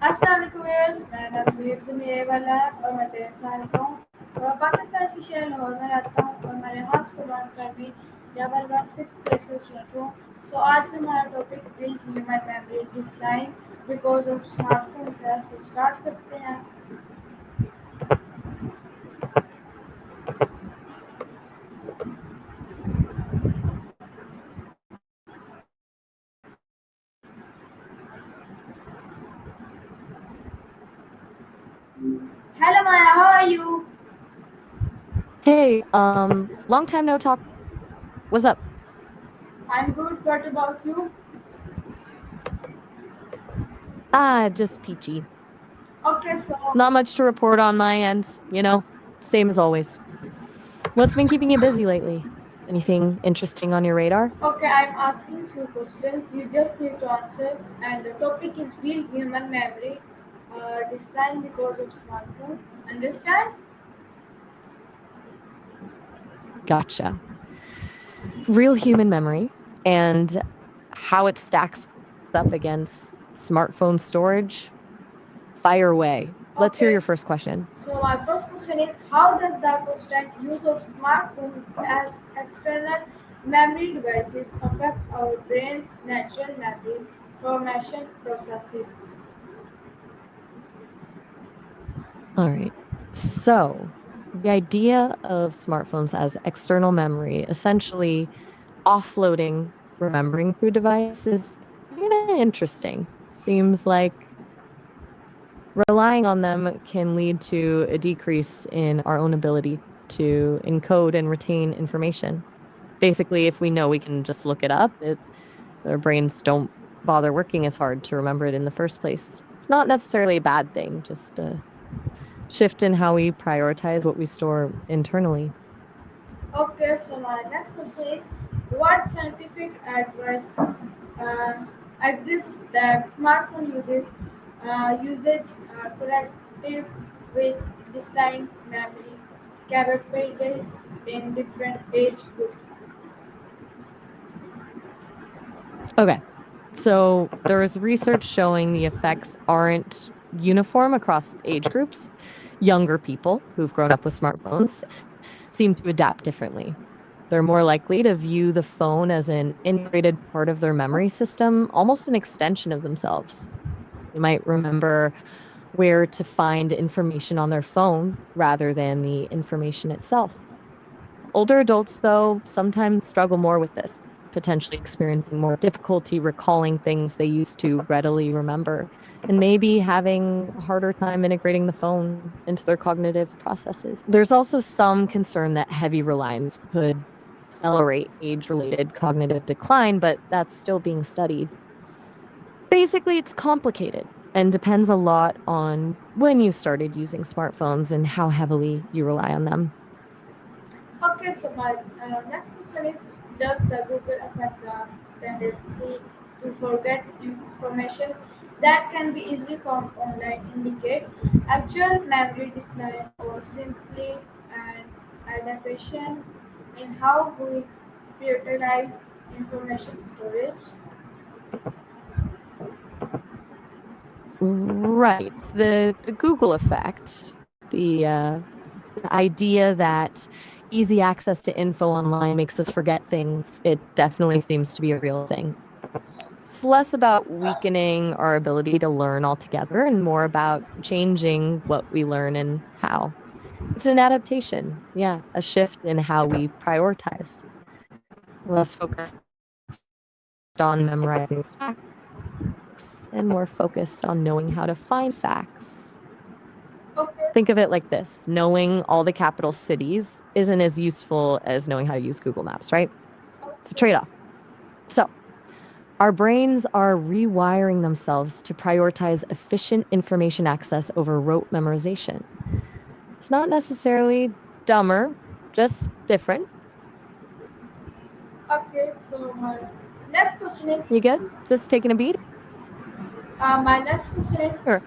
अस्सलाम वालेकुम व्यूअर्स, मेरा नाम ज़ुहैब ज़मीर वाला है और मैं 13 साल का हूँ। पाकिस्तान के शहर लाहौर में रहता हूँ और मैंने हाई स्कूल कर भी लेवल 1 फिफ्थ क्लास का स्टूडेंट हूँ। सो आज का हमारा topic build human memory decline because of smartphones है। सो स्टार्ट करते हैं। Hello Maya, how are you? Hey, long time no talk. What's up? I'm good. What about you? Just peachy. Okay, so Not much to report on my end, same as always. What's been keeping you busy lately? Anything interesting on your radar? okay, I'm asking few questions. You just need to answer, and the topic is real human memory decline because of smartphones. Understand? Gotcha. Real human memory and how it stacks up against smartphone storage. Fire away. Let's hear Okay. your first question. So my first question is, how does the constant use of smartphones as external memory devices affect our brain's natural memory formation processes? All right. So, the idea of smartphones as external memory, essentially offloading remembering through device is kind of interesting. Seems like relying on them can lead to a decrease in our own ability to encode and retain information. Basically, if we know we can just look it up, our brains don't bother working as hard to remember it in the first place. It's not necessarily a bad thing, just a shift in how we prioritize what we store internally. Okay, so my next question is, what scientific advice exists that smartphone usage corrective with distinct memory capabilities in different age groups? Okay. So there is research showing the effects aren't uniform across age groups. Younger people who've grown up with smartphones seem to adapt differently. They're more likely to view the phone as an integrated part of their memory system, almost an extension of themselves. They might remember where to find information on their phone rather than the information itself. Older adults, though, sometimes struggle more with this, potentially experiencing more difficulty recalling things they used to readily remember, and maybe having a harder time integrating the phone into their cognitive processes. There's also some concern that heavy reliance could accelerate age related cognitive decline, but that's still being studied. Basically, it's complicated and depends a lot on when you started using smartphones and how heavily you rely on them. Okay, so my next question is, does the Google affect the tendency to forget information that can be easily found online indicate actual memory decline or simply an adaptation in how we prioritize information storage? Right. The Google effect, the idea that easy access to info online makes us forget things, it definitely seems to be a real thing. It's less about weakening our ability to learn altogether and more about changing what we learn and how. It's an adaptation. Yeah, a shift in how we prioritize. Less focused on memorizing facts and more focused on knowing how to find facts. Okay, Think of it like this: knowing all the capital cities isn't as useful as knowing how to use Google Maps, right? It's a okay. trade off. So, our brains are rewiring themselves to prioritize efficient information access over rote memorization. It's not necessarily dumber, just different. Okay, so my next question is, You good? Just taking a beat? my next question is, Sure.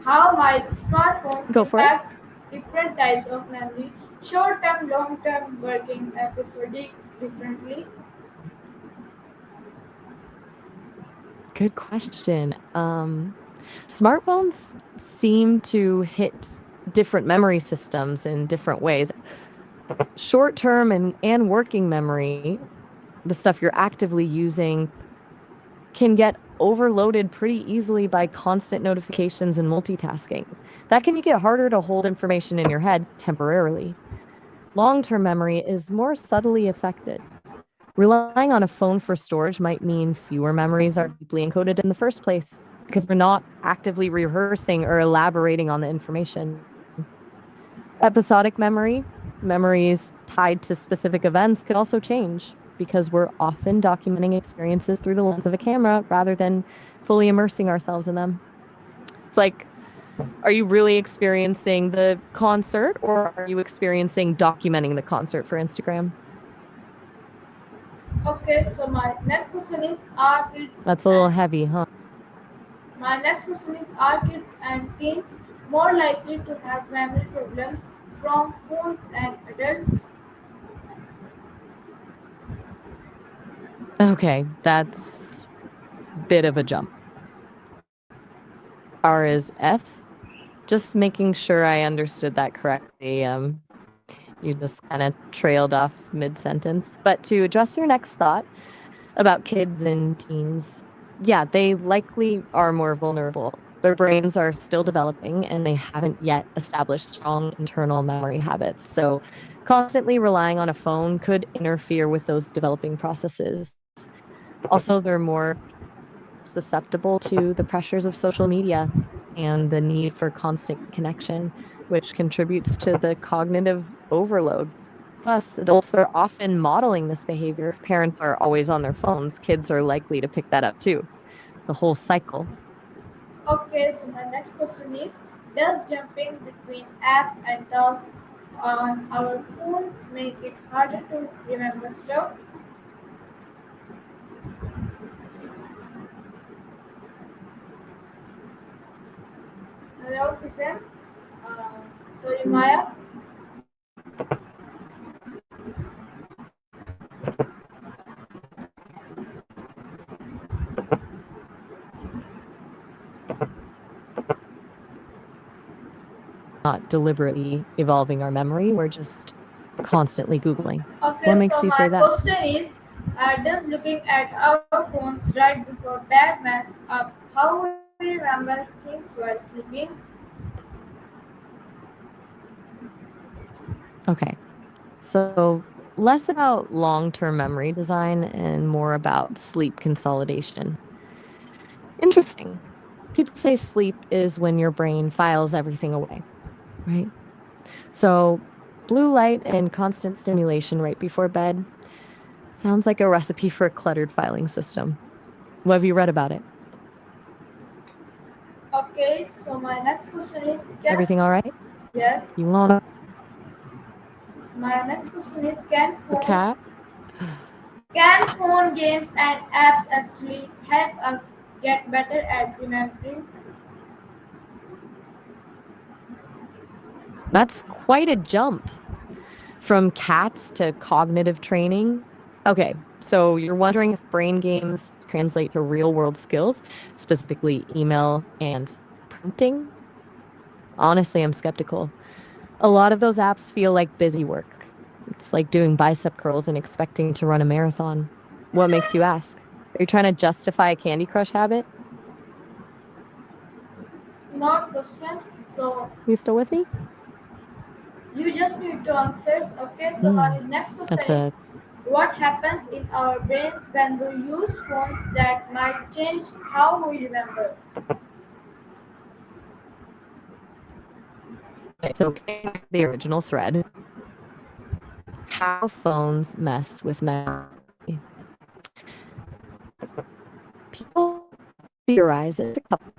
how might smartphones Go for it. impact different types of memory, short-term, long-term, working, episodic, differently? Good question. Smartphones seem to hit different memory systems in different ways. Short term and working memory, the stuff you're actively using, can get overloaded pretty easily by constant notifications and multitasking. That can make it harder to hold information in your head temporarily. Long term memory is more subtly affected. Relying on a phone for storage might mean fewer memories are deeply encoded in the first place because we're not actively rehearsing or elaborating on the information. Episodic memory, memories tied to specific events, could also change because we're often documenting experiences through the lens of a camera rather than fully immersing ourselves in them. It's like, are you really experiencing the concert or are you experiencing documenting the concert for Instagram? Okay, so my next question is are kids That's a little and heavy, huh? my next question is are kids and teens more likely to have memory problems from phones and adults? Okay, that's a bit of a jump. R is F. Just making sure I understood that correctly. You just kind of trailed off mid sentence. But to address your next thought about kids and teens, yeah, they likely are more vulnerable. Their brains are still developing and they haven't yet established strong internal memory habits. So, constantly relying on a phone could interfere with those developing processes. Also, they're more susceptible to the pressures of social media and the need for constant connection, which contributes to the cognitive overload. Plus, adults are often modeling this behavior. If parents are always on their phones, kids are likely to pick that up too. It's a whole cycle. Okay, so my next question is does jumping between apps and tasks on our phones make it harder to remember stuff? Hello, Susan. Uh, sorry, Maya. Not deliberately evolving our memory, we're just constantly Googling. What Okay, makes so you my say that? question is does looking at our phones right before bed mess up how we remember things while sleeping? Okay, so less about long term memory design and more about sleep consolidation. Interesting. People say sleep is when your brain files everything away, right? So, blue light and constant stimulation right before bed sounds like a recipe for a cluttered filing system. What have you read about it? Okay, so my next question is can Everything all right? yes, You want my next question is can the cat? phone games and apps actually help us get better at remembering? That's quite a jump from cats to cognitive training. Okay, so you're wondering if brain games translate to real world skills, specifically email and printing? Honestly, I'm skeptical. A lot of those apps feel like busy work. It's like doing bicep curls and expecting to run a marathon. What makes you ask? Are you trying to justify a Candy Crush habit? Not questions. So You still with me? you just need to answer. Okay, so Hmm. my next question That's is a what happens in our brains when we use phones that might change how we remember? okay, so getting back to the original thread. How phones mess with memory. People theorize it's a couple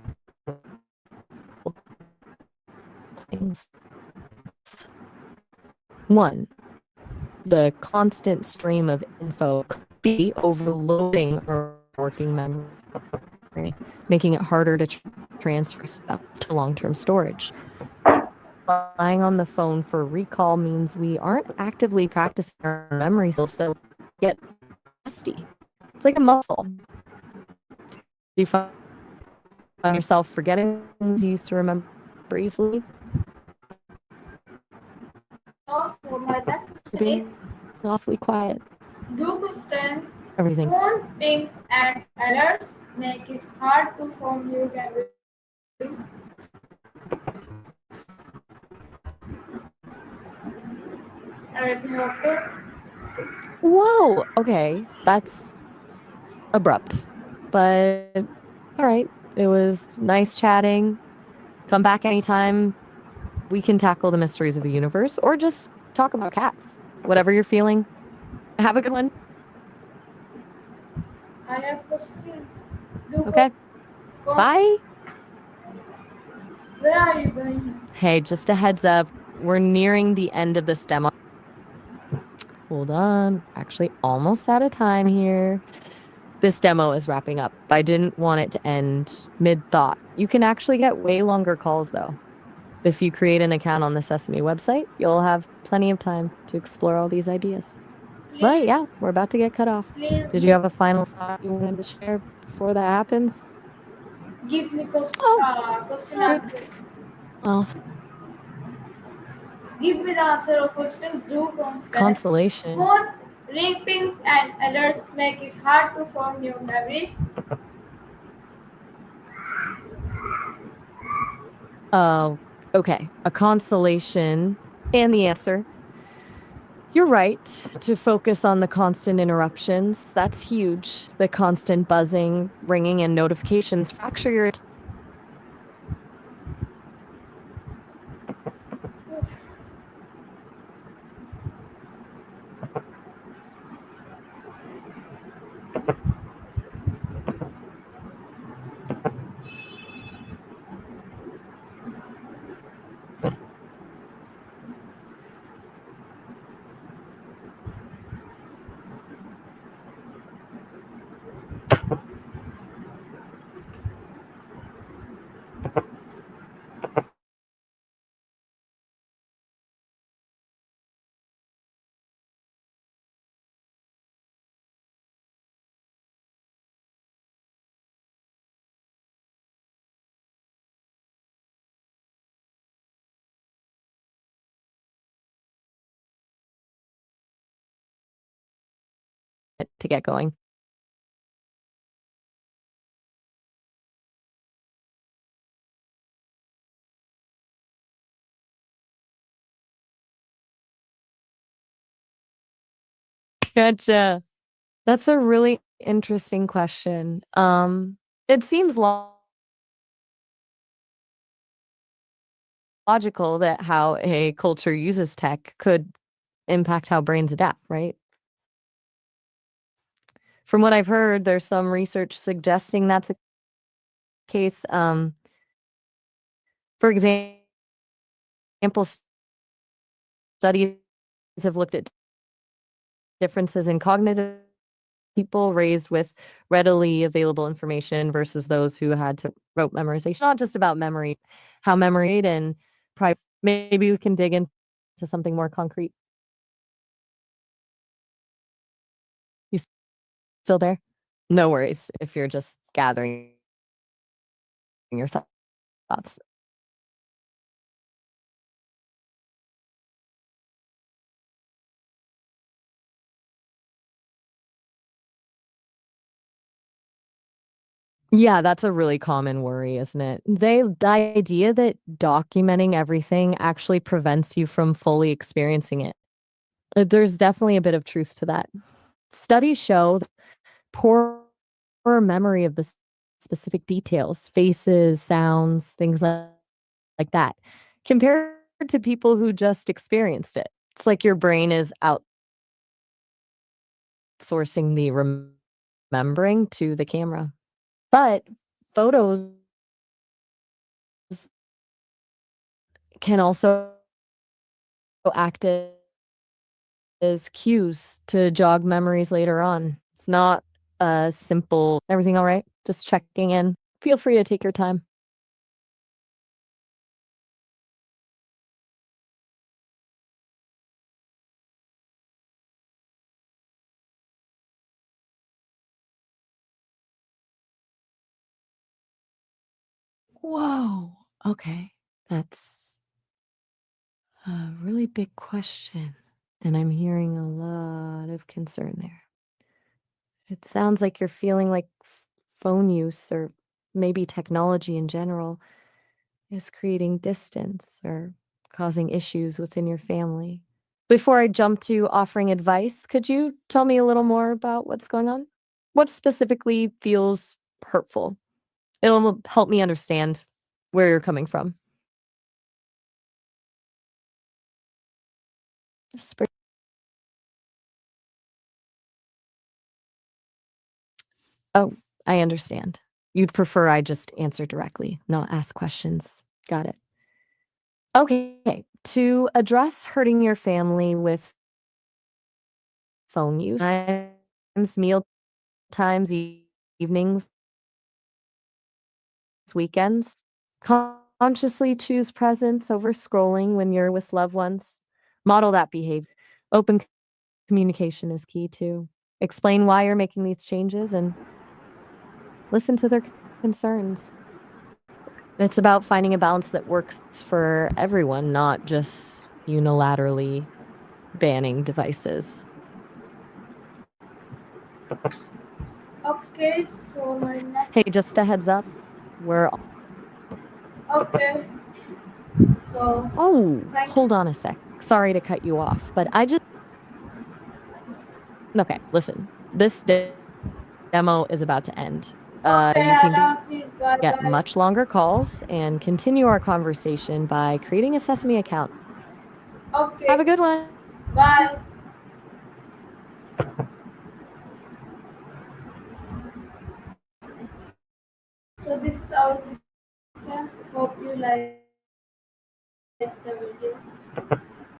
things. One, the constant stream of info could be overloading our working memory, making it harder to transfer stuff to long-term storage. Relying on the phone for recall means we aren't actively practicing our memory skills, so get rusty. It's like a muscle. Do you find yourself forgetting things you used to remember easily? Also, my next You're question is, being awfully quiet. do constant Everything. phone pings and alerts make it hard to form new memories? Everything okay? Whoa. Okay. That's abrupt. But all right. It was nice chatting. Come back anytime. We can tackle the mysteries of the universe or just talk about cats. Whatever you're feeling. Have a good one. I have question. Do Okay. con- Bye. Where are you going? Hey, just a heads up. We're nearing the end of this demo. Hold on. Actually, almost out of time here. This demo is wrapping up. I didn't want it to end mid thought. You can actually get way longer calls though. If you create an account on the Sesame website, you'll have plenty of time to explore all these ideas. But yeah, we're Please, about to get cut off. please Did you have a final thought you wanted to share before that happens? give me Oh, question all right. answer. Well, Give me the answer of question. Do constant consolation. phone ring pings and alerts make it hard to form new memories? Uh, okay. A consolation. And the answer. You're right to focus on the constant interruptions. That's huge. The constant buzzing, ringing, and notifications fracture your to get going. Gotcha. That's a really interesting question. It seems logical that how a culture uses tech could impact how brains adapt, right? From what I've heard, there's some research suggesting that's the case. For example, studies have looked at differences in cognitive people raised with readily available information versus those who had to rote memorization. Not just about memory, how memory and maybe we can dig into something more concrete. You still there? No worries if you're just gathering your thoughts. Yeah, that's a really common worry, isn't it? The idea that documenting everything actually prevents you from fully experiencing it. There's definitely a bit of truth to that. Studies show poor memory of the specific details, faces, sounds, things like that, compared to people who just experienced it. It's like your brain is outsourcing the remembering to the camera. But photos can also act as cues to jog memories later on. It's not a simple, everything all right? Just checking in. Feel free to take your time. Whoa. Okay. That's a really big question. And I'm hearing a lot of concern there. It sounds like you're feeling like phone use or maybe technology in general is creating distance or causing issues within your family. Before I jump to offering advice, could you tell me a little more about what's going on? What specifically feels hurtful? It'll help me understand where you're coming from. Sp- Oh, I understand. You'd prefer I just answer directly, not ask questions. Got it. Okay. To address hurting your family with phone use, times, meal times, evenings, weekends, consciously choose presence over scrolling when you're with loved ones. Model that behavior. Open communication is key too. Explain why you're making these changes and listen to their concerns. It's about finding a balance that works for everyone, not just unilaterally banning devices. Okay, so my Hey, next. just a heads up. We're Okay, so Oh, thank hold on a sec. Sorry to cut you off, but I just okay, listen. This demo is about to end. Okay, You can Allah Hafiz, bye get bye. much longer calls and continue our conversation by creating a Sesame account. Have Okay, a good one. bye. So this is our system. Hope you like the video.